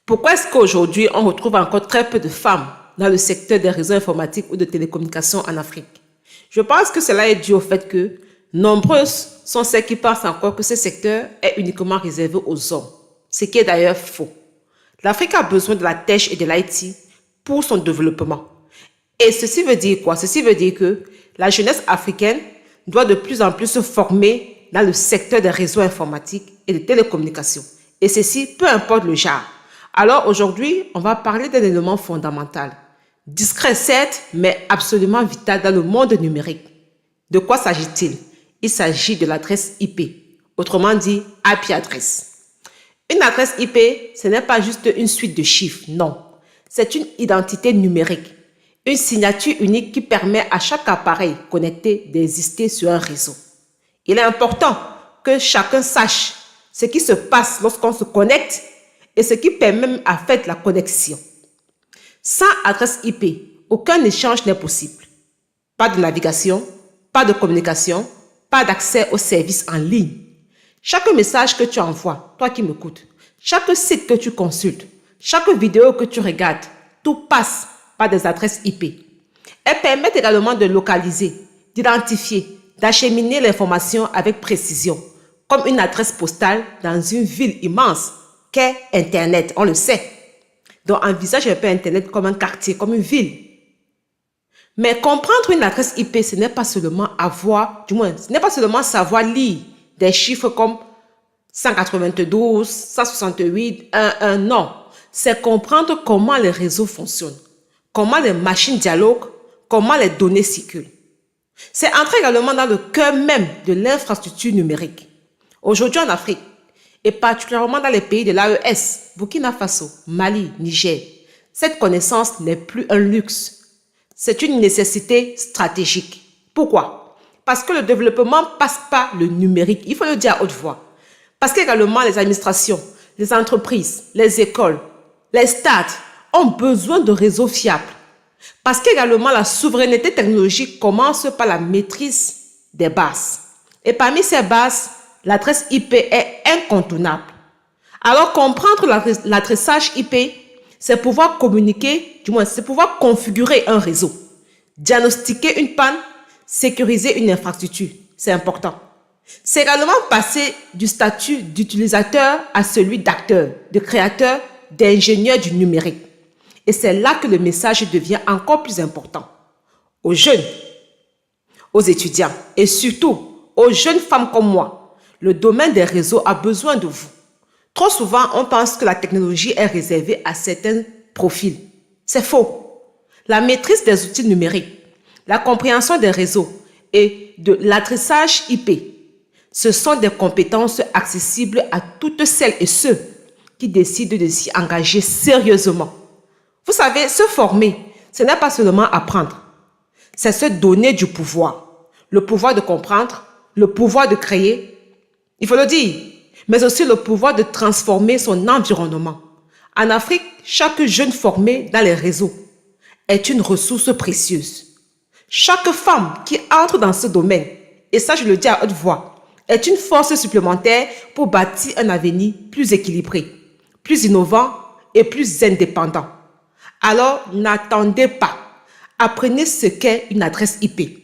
Pourquoi est-ce qu'aujourd'hui, on retrouve encore très peu de femmes dans le secteur des réseaux informatiques ou de télécommunications en Afrique? Je pense que cela est dû au fait que nombreuses sont celles qui pensent encore que ce secteur est uniquement réservé aux hommes, ce qui est d'ailleurs faux. L'Afrique a besoin de la tech et de l'IT pour son développement. Et ceci veut dire quoi? Ceci veut dire que la jeunesse africaine doit de plus en plus se former dans le secteur des réseaux informatiques et des télécommunications. Et ceci, peu importe le genre. Alors aujourd'hui, on va parler d'un élément fondamental. Discret certes, mais absolument vital dans le monde numérique. De quoi s'agit-il? Il s'agit de l'adresse IP, autrement dit IP address. Une adresse IP, ce n'est pas juste une suite de chiffres, non. C'est une identité numérique, une signature unique qui permet à chaque appareil connecté d'exister sur un réseau. Il est important que chacun sache ce qui se passe lorsqu'on se connecte et ce qui permet à faire la connexion. Sans adresse IP, aucun échange n'est possible. Pas de navigation, pas de communication, pas d'accès aux services en ligne. Chaque message que tu envoies, toi qui m'écoutes, chaque site que tu consultes, chaque vidéo que tu regardes, tout passe par des adresses IP. Elles permettent également de localiser, d'identifier, d'acheminer l'information avec précision, comme une adresse postale dans une ville immense qu'est Internet, on le sait. Donc envisage un peu Internet comme un quartier, comme une ville. Mais comprendre une adresse IP, ce n'est pas seulement savoir lire des chiffres comme 192, 168, 11, non. C'est comprendre comment les réseaux fonctionnent, comment les machines dialoguent, comment les données circulent. C'est entrer également dans le cœur même de l'infrastructure numérique. Aujourd'hui en Afrique, et particulièrement dans les pays de l'AES, Burkina Faso, Mali, Niger, cette connaissance n'est plus un luxe. C'est une nécessité stratégique. Pourquoi? Parce que le développement passe par le numérique. Il faut le dire à haute voix. Parce qu'également les administrations, les entreprises, les écoles, les stades ont besoin de réseaux fiables. Parce qu'également la souveraineté technologique commence par la maîtrise des bases. Et parmi ces bases, l'adresse IP est incontournable. Alors comprendre l'adressage IP, c'est pouvoir communiquer, c'est pouvoir configurer un réseau, diagnostiquer une panne, sécuriser une infrastructure. C'est important. C'est également passer du statut d'utilisateur à celui d'acteur, de créateur, d'ingénieur du numérique. Et c'est là que le message devient encore plus important. Aux jeunes, aux étudiants et surtout aux jeunes femmes comme moi, le domaine des réseaux a besoin de vous. Trop souvent, on pense que la technologie est réservée à certains profils. C'est faux. La maîtrise des outils numériques, la compréhension des réseaux et de l'adressage IP, ce sont des compétences accessibles à toutes celles et ceux qui décident de s'y engager sérieusement. Vous savez, se former, ce n'est pas seulement apprendre. C'est se donner du pouvoir. Le pouvoir de comprendre, le pouvoir de créer, il faut le dire, mais aussi le pouvoir de transformer son environnement. En Afrique, chaque jeune formé dans les réseaux est une ressource précieuse. Chaque femme qui entre dans ce domaine, et ça je le dis à haute voix, est une force supplémentaire pour bâtir un avenir plus équilibré, plus innovant et plus indépendant. Alors, n'attendez pas. Apprenez ce qu'est une adresse IP.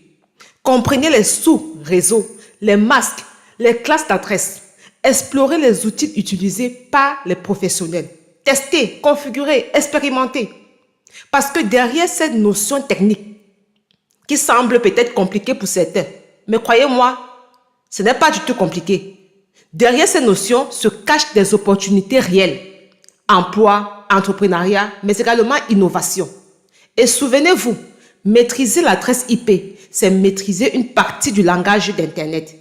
Comprenez les sous-réseaux, les masques, les classes d'adresses. Explorez les outils utilisés par les professionnels. Testez, configurez, expérimentez. Parce que derrière cette notion technique, qui semble peut-être compliquée pour certains, mais croyez-moi, ce n'est pas du tout compliqué. Derrière ces notions se cachent des opportunités réelles. Emploi, entrepreneuriat, mais également innovation. Et souvenez-vous, maîtriser l'adresse IP, c'est maîtriser une partie du langage d'Internet.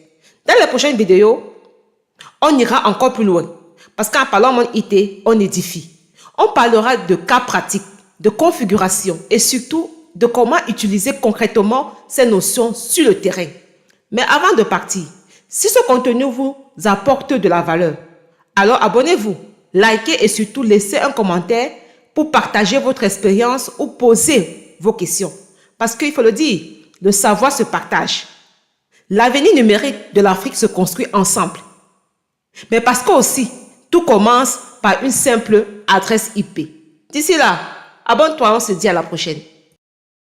Dans les prochaines vidéos, on ira encore plus loin. Parce qu'en parlant de IT, on édifie. On parlera de cas pratiques, de configuration et surtout de comment utiliser concrètement ces notions sur le terrain. Mais avant de partir, si ce contenu vous apporte de la valeur, alors abonnez-vous, likez et surtout laissez un commentaire pour partager votre expérience ou poser vos questions. Parce qu'il faut le dire, le savoir se partage. L'avenir numérique de l'Afrique se construit ensemble. Mais parce que aussi, Tout commence par une simple adresse IP. D'ici là, abonne-toi, on se dit à la prochaine.